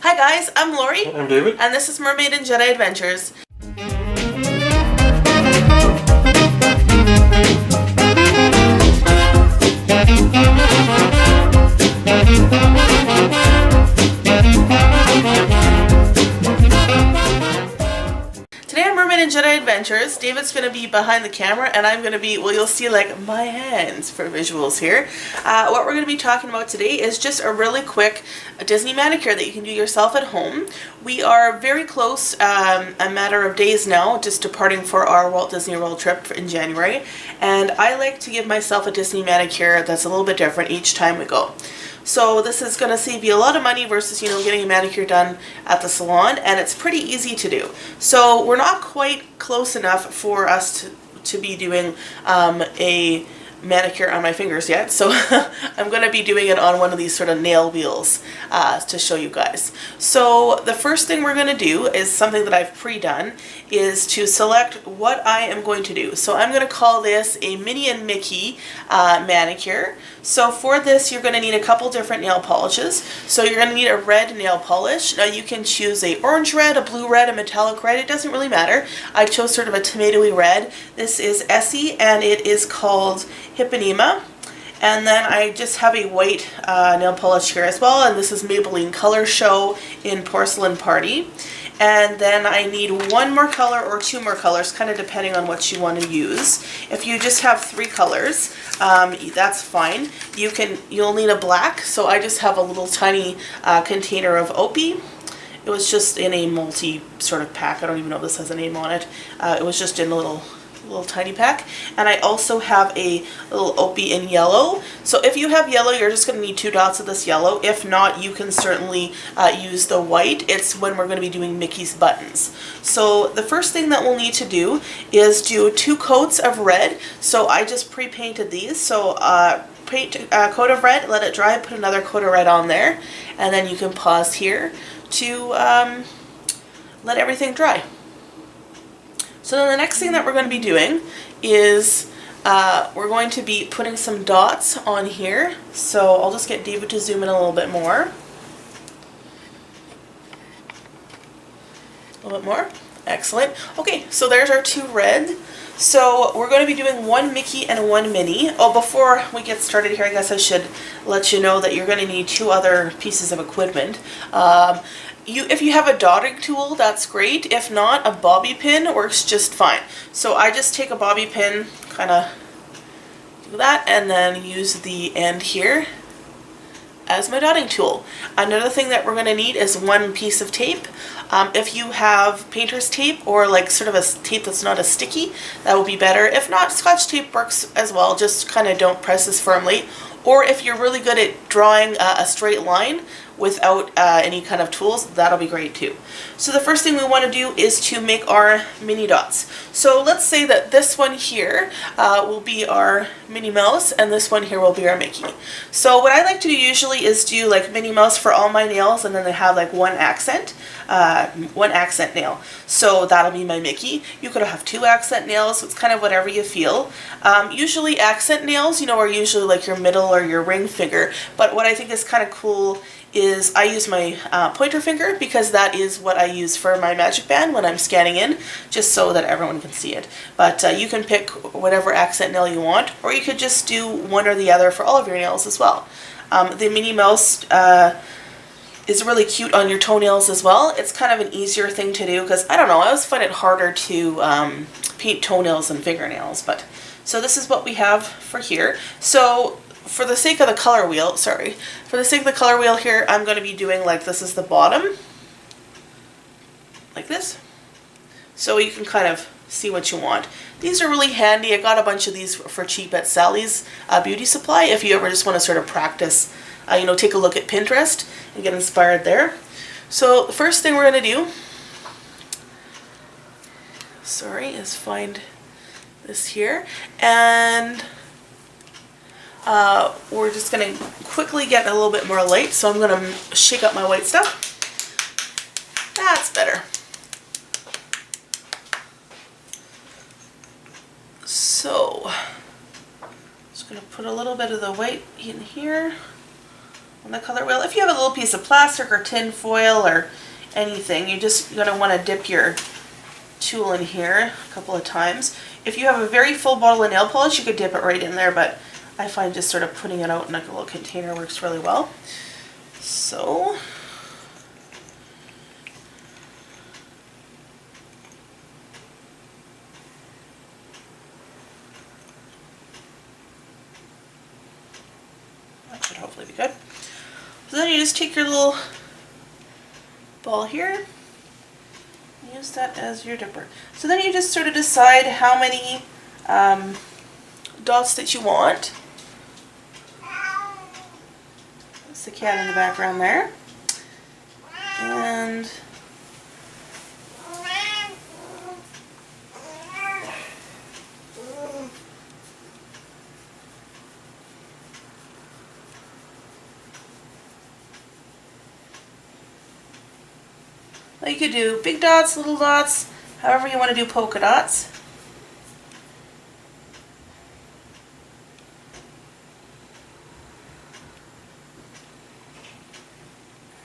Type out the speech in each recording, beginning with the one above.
Hi guys, I'm Lori. I'm David. And this is Mermaid and Jedi Adventures. Today on Mermaid and Jedi Adventures, David's going to be behind the camera and I'm going to be, well, you'll see like my hands for visuals here. What we're going to be talking about today is just a really quick Disney manicure that you can do yourself at home. We are very close, a matter of days now, just departing for our Walt Disney World trip in January. And I like to give myself a Disney manicure that's a little bit different each time we go. So this is going to save you a lot of money versus, getting a manicure done at the salon, and it's pretty easy to do. So we're not quite close enough for us to be doing a manicure on my fingers yet, so I'm going to be doing it on one of these sort of nail wheels to show you guys. So the first thing we're going to do is something that I've pre-done, is to select what I am going to do. So I'm going to call this a Minnie and Mickey manicure. So for this you're going to need a couple different nail polishes. So you're going to need a red nail polish. Now you can choose a orange red, a blue red, a metallic red, it doesn't really matter. I chose sort of a tomatoey red. This is Essie and it is called Hipponema. And then I just have a white nail polish here as well, and this is Maybelline Color Show in Porcelain Party. And then I need one more color or two more colors, kind of depending on what you want to use. If you just have three colors, that's fine. You'll need a black, so I just have a little tiny container of Opie. It was just in a multi sort of pack. I don't even know if this has a name on it. It was just in a little tiny pack. And I also have a little Opie in yellow. So if you have yellow, you're just going to need 2 dots of this yellow. If not, you can certainly use the white. It's when we're going to be doing Mickey's buttons. So the first thing that we'll need to do is do 2 coats of red. So I just pre-painted these. So paint a coat of red, let it dry, put another coat of red on there, and then you can pause here to let everything dry. So then the next thing that we're going to be doing is we're going to be putting some dots on here. So I'll just get David to zoom in a little bit more. A little bit more. Excellent. Okay, so there's our 2 red. So we're going to be doing 1 Mickey and 1 Minnie. Oh, before we get started here, I guess I should let you know that you're going to need 2 other pieces of equipment. If you have a dotting tool, that's great. If not, a bobby pin works just fine. So I just take a bobby pin, kind of do that, and then use the end here as my dotting tool. Another thing that we're going to need is 1 piece of tape. If you have painter's tape or like sort of a tape that's not as sticky, that would be better. If not, Scotch tape works as well, just kind of don't press as firmly. Or if you're really good at drawing a straight line without any kind of tools, that'll be great too. So the first thing we want to do is to make our mini dots. So let's say that this one here will be our Minnie Mouse and this one here will be our Mickey. So what I like to do usually is do like Minnie Mouse for all my nails, and then they have like one accent nail. So that'll be my Mickey. You could have 2 accent nails, so it's kind of whatever you feel. Usually accent nails, are usually like your middle or your ring finger, but what I think is kind of cool is I use my pointer finger because that is what I use for my magic band when I'm scanning in, just so that everyone can see it. But you can pick whatever accent nail you want, or you could just do one or the other for all of your nails as well. The Minnie Mouse is really cute on your toenails as well. It's kind of an easier thing to do because, I don't know, I always find it harder to paint toenails than fingernails. But so this is what we have for here. So for the sake of the color wheel, here, I'm going to be doing like this is the bottom, like this. So you can kind of see what you want. These are really handy. I got a bunch of these for cheap at Sally's Beauty Supply if you ever just want to sort of practice, take a look at Pinterest and get inspired there. So the first thing we're going to do, is find this here, and we're just going to quickly get a little bit more light, so I'm going to shake up my white stuff. That's better. So, just going to put a little bit of the white in here. on the color wheel. If you have a little piece of plastic or tin foil or anything, you're just going to want to dip your tool in here a couple of times. If you have a very full bottle of nail polish, you could dip it right in there, but I find just sort of putting it out in like a little container works really well. So that should hopefully be good. So then you just take your little ball here, use that as your dipper. So then you just sort of decide how many dots that you want. That's the cat in the background there. And you could do big dots, little dots, however you want to do polka dots.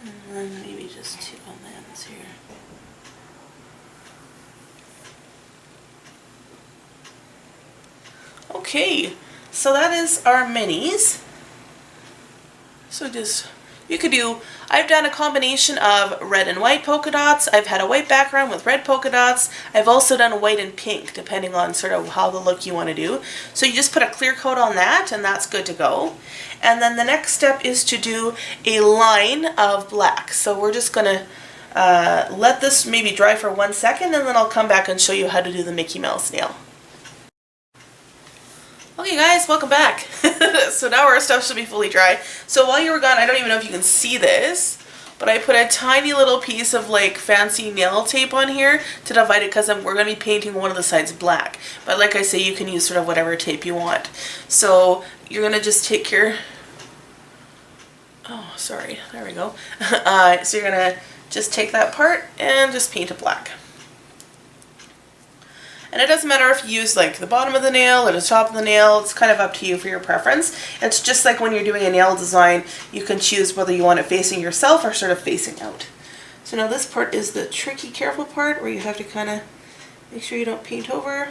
And then maybe just two on the ends here. Okay, so that is our minis. So just, you could do, I've done a combination of red and white polka dots. I've had a white background with red polka dots. I've also done white and pink, depending on sort of how the look you want to do. So you just put a clear coat on that, and that's good to go. And then the next step is to do a line of black. So we're just going to let this maybe dry for 1 second, and then I'll come back and show you how to do the Mickey Mouse nail. Okay guys, welcome back. So now our stuff should be fully dry. So while you were gone, I don't even know if you can see this, but I put a tiny little piece of like fancy nail tape on here to divide it because we're going to be painting one of the sides black. But like I say, you can use sort of whatever tape you want. So you're going to just take your, oh sorry, there we go. So you're going to just take that part and just paint it black. And it doesn't matter if you use like the bottom of the nail or the top of the nail, it's kind of up to you for your preference. It's just like when you're doing a nail design, you can choose whether you want it facing yourself or sort of facing out. So now this part is the tricky, careful part where you have to kind of make sure you don't paint over.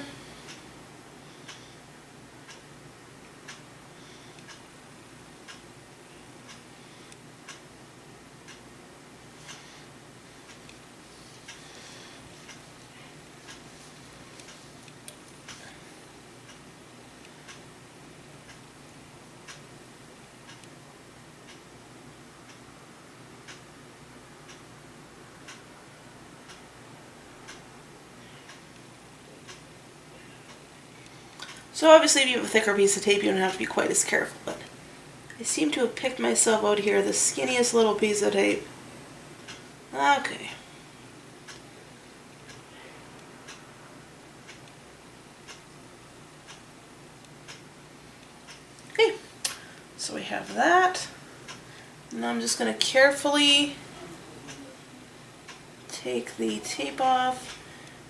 So obviously if you have a thicker piece of tape, you don't have to be quite as careful, but I seem to have picked myself out here the skinniest little piece of tape. Okay. Okay, so we have that. Now I'm just going to carefully take the tape off.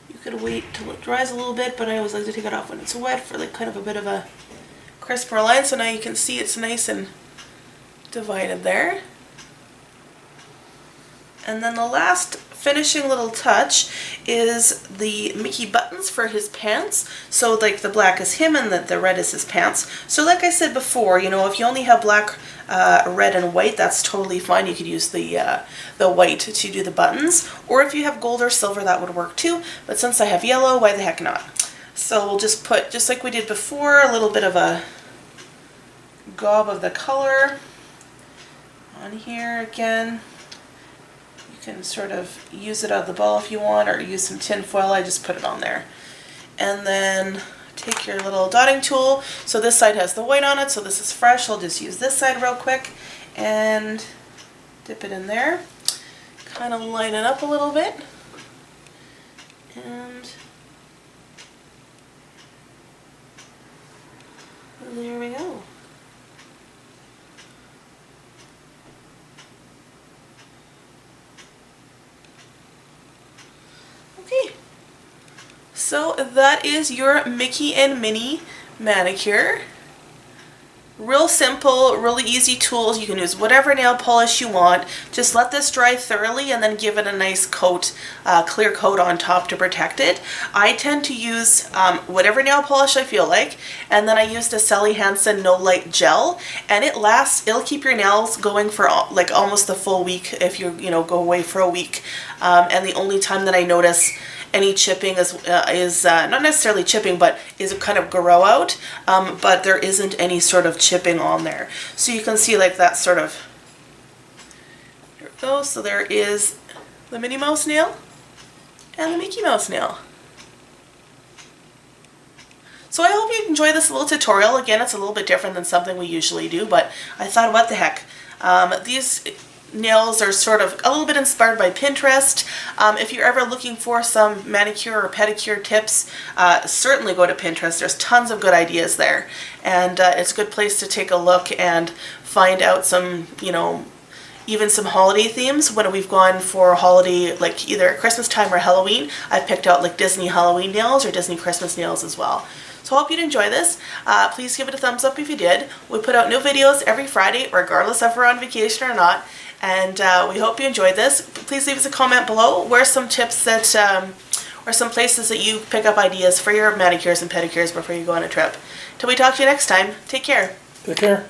You could wait till it dries a little bit, but I always like to take it off when it's wet for like kind of a bit of a crisper line. So now you can see it's nice and divided there. And then the last finishing little touch is the Mickey buttons for his pants. So like the black is him and the red is his pants. So like I said before, you know, if you only have black, red and white, that's totally fine. You could use the white to do the buttons. Or if you have gold or silver, that would work too. But since I have yellow, why the heck not? So we'll just put, just like we did before, a little bit of a gob of the color on here again. You can sort of use it out of the ball if you want, or use some tin foil. I just put it on there. And then take your little dotting tool. So this side has the white on it, so this is fresh. I'll just use this side real quick and dip it in there. Kind of line it up a little bit. And there we go. Okay, so that is your Mickey and Minnie manicure. Real simple, really easy tools. You can use whatever nail polish you want. Just let this dry thoroughly and then give it a nice coat, clear coat on top to protect it. I tend to use whatever nail polish I feel like, and then I used a Sally Hansen No Light Gel, and it'll keep your nails going for like almost the full week if you go away for a week. And the only time that I notice any chipping is not necessarily chipping, but is a kind of grow out, but there isn't any sort of chipping on there. So you can see like that sort of, there it goes. So there is the Minnie Mouse nail and the Mickey Mouse nail. So I hope you enjoy this little tutorial. Again, it's a little bit different than something we usually do, but I thought, what the heck. These nails are sort of a little bit inspired by Pinterest. If you're ever looking for some manicure or pedicure tips, certainly go to Pinterest. There's tons of good ideas there, and it's a good place to take a look and find out some, even some holiday themes. When we've gone for holiday, like either Christmas time or Halloween, I've picked out like Disney Halloween nails or Disney Christmas nails as well. So I hope you'd enjoy this. Please give it a thumbs up if you did. We put out new videos every Friday, regardless if we're on vacation or not. And we hope you enjoyed this. Please leave us a comment below. Where's some tips that, or some places that you pick up ideas for your manicures and pedicures before you go on a trip. Till we talk to you next time, take care. Take care.